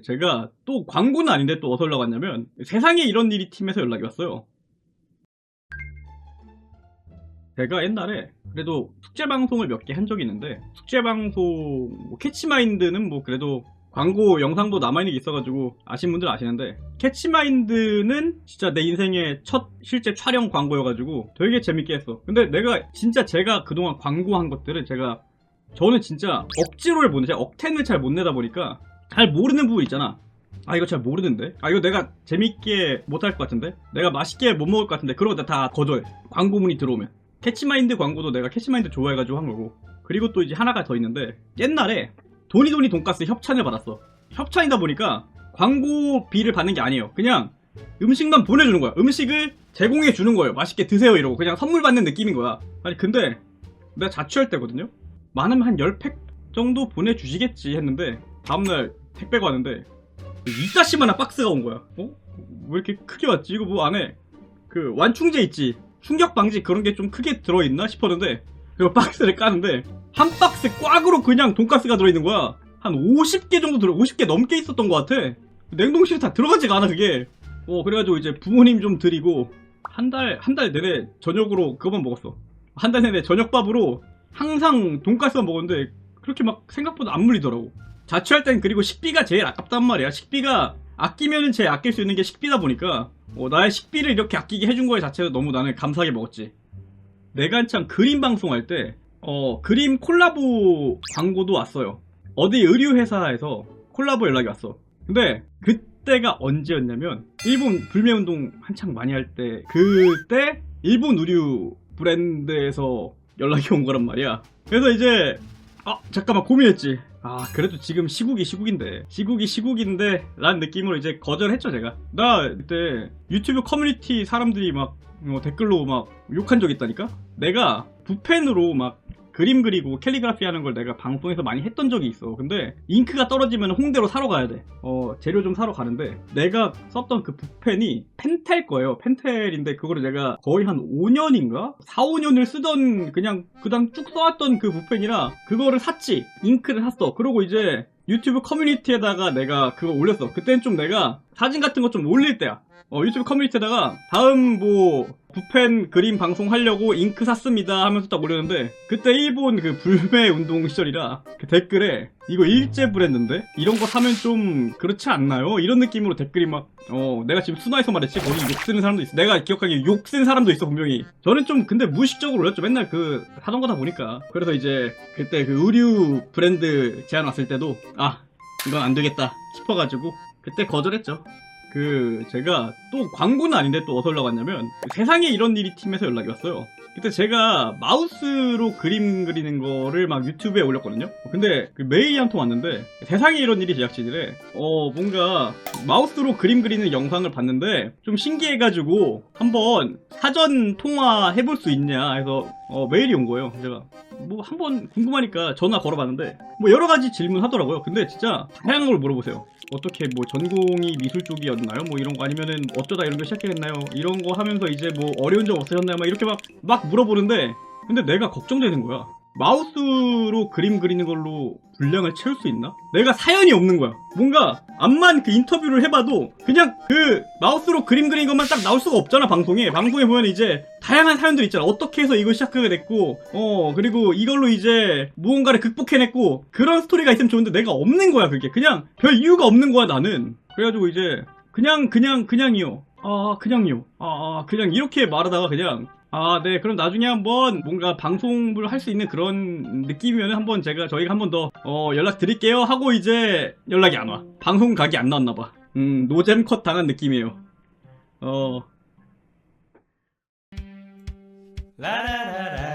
제가 또 광고는 아닌데 또 어디서 연락 왔냐면 세상에 이런 일이 팀에서 연락이 왔어요. 제가 옛날에 그래도 숙제방송을 몇 개 한 적이 있는데 숙제방송 캐치마인드는 뭐 그래도 광고 영상도 남아있는 게 있어가지고 아시는 분들 아시는데, 캐치마인드는 진짜 내 인생의 첫 실제 촬영 광고여가지고 되게 재밌게 했어. 근데 내가 진짜 제가 그동안 광고한 것들은 저는 진짜 억지로를 못 내, 제가 억텐을 잘 못 내다 보니까 잘 모르는 부분 있잖아. 아 이거 잘 모르는데, 아 이거 내가 재밌게 못할 것 같은데, 내가 맛있게 못 먹을 것 같은데, 그런 거 다 거절해, 광고문이 들어오면. 캐치마인드 광고도 내가 캐치마인드 좋아해가지고 한 거고. 그리고 또 이제 하나가 더 있는데, 옛날에 도니도니 돈가스 협찬을 받았어. 협찬이다 보니까 광고비를 받는 게 아니에요. 그냥 음식만 보내주는 거야. 음식을 제공해 주는 거예요. 맛있게 드세요 이러고 그냥 선물 받는 느낌인 거야. 아니 근데 내가 자취할 때거든요. 많으면 한 10팩 정도 보내주시겠지 했는데, 다음날 택배가 왔는데 2다시만한 박스가 온 거야. 어? 왜 이렇게 크게 왔지? 이거 뭐 안에 그 완충제 있지? 충격 방지 그런 게 좀 크게 들어있나 싶었는데, 그리고 박스를 까는데 한 박스 꽉으로 그냥 돈가스가 들어있는 거야. 한 50개 정도 50개 넘게 있었던 것 같아. 냉동실에 다 들어가지가 않아 그게. 그래가지고 이제 부모님 좀 드리고 한 달 내내 저녁으로 그것만 먹었어. 한 달 내내 저녁밥으로 항상 돈가스만 먹었는데 그렇게 막 생각보다 안 물리더라고. 자취할 땐 그리고 식비가 제일 아깝단 말이야. 식비가 아끼면은 제일 아낄 수 있는 게 식비다 보니까 나의 식비를 이렇게 아끼게 해준 거에 자체도 너무 나는 감사하게 먹었지. 내가 한참 그림 방송할 때 그림 콜라보 광고도 왔어요. 어디 의류회사에서 콜라보 연락이 왔어. 근데 그때가 언제였냐면 일본 불매운동 한창 많이 할 때, 그때 일본 의류 브랜드에서 연락이 온 거란 말이야. 그래서 이제 잠깐만 고민했지. 그래도 지금 시국인데 라는 느낌으로 이제 거절했죠. 제가 나 그때 유튜브 커뮤니티 사람들이 막 댓글로 막 욕한 적 있다니까. 내가 붓펜으로 막 그림 그리고 캘리그라피 하는 걸 내가 방송에서 많이 했던 적이 있어. 근데 잉크가 떨어지면 홍대로 사러 가야 돼. 재료 좀 사러 가는데, 내가 썼던 그 붓펜이 펜텔 거예요. 펜텔인데 그거를 내가 거의 한 5년인가? 4, 5년을 쓰던, 그냥 그당 쭉 써왔던 그 붓펜이라 그거를 샀지. 잉크를 샀어. 그러고 이제 유튜브 커뮤니티에다가 내가 그거 올렸어. 그때는 좀 내가 사진 같은 거 좀 올릴 때야. 유튜브 커뮤니티에다가 다음 뭐 붓펜 그림 방송 하려고 잉크 샀습니다 하면서 딱 올렸는데, 그때 일본 그 불매 운동 시절이라 그 댓글에 이거 일제 브랜드인데 이런 거 사면 좀 그렇지 않나요? 이런 느낌으로 댓글이 막 내가 지금 순화해서 말했지, 거기 욕 쓰는 사람도 있어. 내가 기억하기에 욕 쓴 사람도 있어 분명히. 저는 좀 근데 무의식적으로 올렸죠. 맨날 그 사던 거다 보니까. 그래서 이제 그때 그 의류 브랜드 제안 왔을 때도 이건 안 되겠다 싶어가지고 그때 거절했죠. 제가 또 광고는 아닌데 또 어디서 연락 왔냐면 세상에 이런 일이 팀에서 연락이 왔어요. 그때 제가 마우스로 그림 그리는 거를 막 유튜브에 올렸거든요. 근데 그 메일이 한 통 왔는데, 세상에 이런 일이 제작진이래. 뭔가 마우스로 그림 그리는 영상을 봤는데 좀 신기해가지고 한번 사전 통화 해볼 수 있냐 해서 메일이 온 거예요. 제가 뭐 한번 궁금하니까 전화 걸어봤는데 뭐 여러가지 질문 하더라고요. 근데 진짜 다양한 걸 물어보세요. 어떻게 뭐 전공이 미술 쪽이었나요? 뭐 이런 거, 아니면은 어쩌다 이런 거 시작했나요? 이런 거 하면서 이제 뭐 어려운 점 없으셨나요? 막 이렇게 막 물어보는데, 근데 내가 걱정되는 거야. 마우스로 그림 그리는 걸로 분량을 채울 수 있나? 내가 사연이 없는 거야. 뭔가 암만 그 인터뷰를 해봐도 그냥 그 마우스로 그림 그리는 것만 딱 나올 수가 없잖아. 방송에 보면 이제 다양한 사연들이 있잖아. 어떻게 해서 이걸 시작하게 됐고 그리고 이걸로 이제 무언가를 극복해냈고, 그런 스토리가 있으면 좋은데 내가 없는 거야. 그게 그냥 별 이유가 없는 거야 나는. 그래가지고 이제 그냥이요. 그냥이요. 그냥 이렇게 말하다가 그냥 네, 그럼 나중에 한번 뭔가 방송을 할 수 있는 그런 느낌이면 한번 저희가 한번 더 연락 드릴게요 하고 이제 연락이 안 와. 방송 각이 안 나왔나봐. 노잼 컷 당한 느낌이에요. 라라라라